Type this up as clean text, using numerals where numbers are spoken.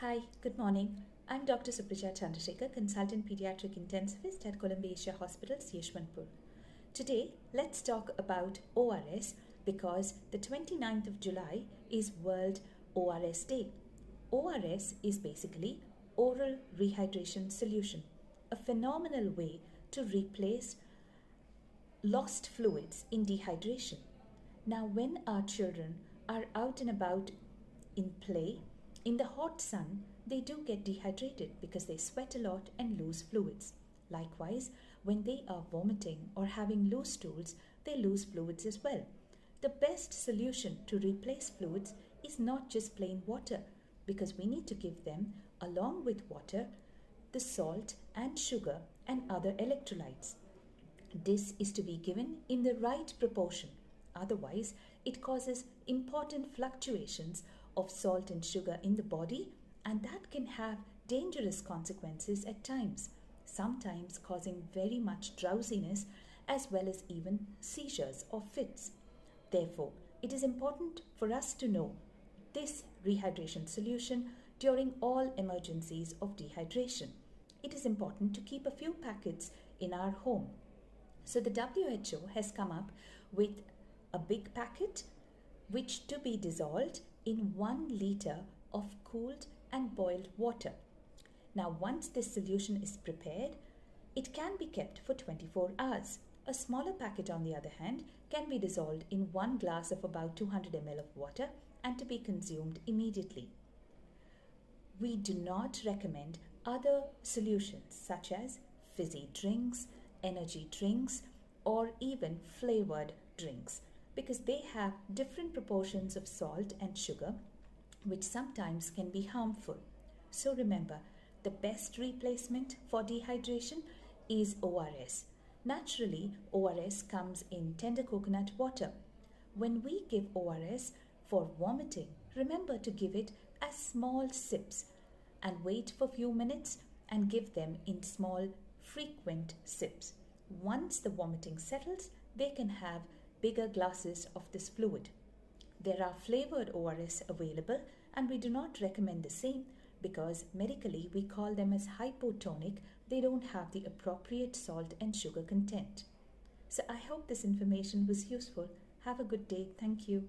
Hi, good morning. I'm Dr. Supraja Chandrashekhar, Consultant Pediatric Intensivist at Asia Hospital, Yeshwanthpur. Today, let's talk about ORS because the 29th of July is World ORS Day. ORS is basically oral rehydration solution, a phenomenal way to replace lost fluids in dehydration. Now, when our children are out and about in play, in the hot sun, they do get dehydrated because they sweat a lot and lose fluids. Likewise, when they are vomiting or having loose stools, they lose fluids as well. The best solution to replace fluids is not just plain water, because we need to give them, along with water, the salt and sugar and other electrolytes. This is to be given in the right proportion. Otherwise, it causes important fluctuations of salt and sugar in the body, and that can have dangerous consequences at times, sometimes causing very much drowsiness as well as even seizures or fits. Therefore, it is important for us to know this rehydration solution during all emergencies of dehydration. It is important to keep a few packets in our home. So the WHO has come up with a big packet which to be dissolved in 1 liter of cooled and boiled water. Now, once this solution is prepared, it can be kept for 24 hours. A smaller packet, on the other hand, can be dissolved in 1 glass of about 200 ml of water and to be consumed immediately. We do not recommend other solutions such as fizzy drinks, energy drinks, or even flavored drinks, because they have different proportions of salt and sugar, which sometimes can be harmful. So remember, the best replacement for dehydration is ORS. Naturally, ORS comes in tender coconut water. When we give ORS for vomiting, remember to give it as small sips and wait for a few minutes and give them in small, frequent sips. Once the vomiting settles, they can have bigger glasses of this fluid. There are flavored ORS available, and we do not recommend the same because medically we call them as hypotonic. They don't have the appropriate salt and sugar content. So I hope this information was useful. Have a good day. Thank you.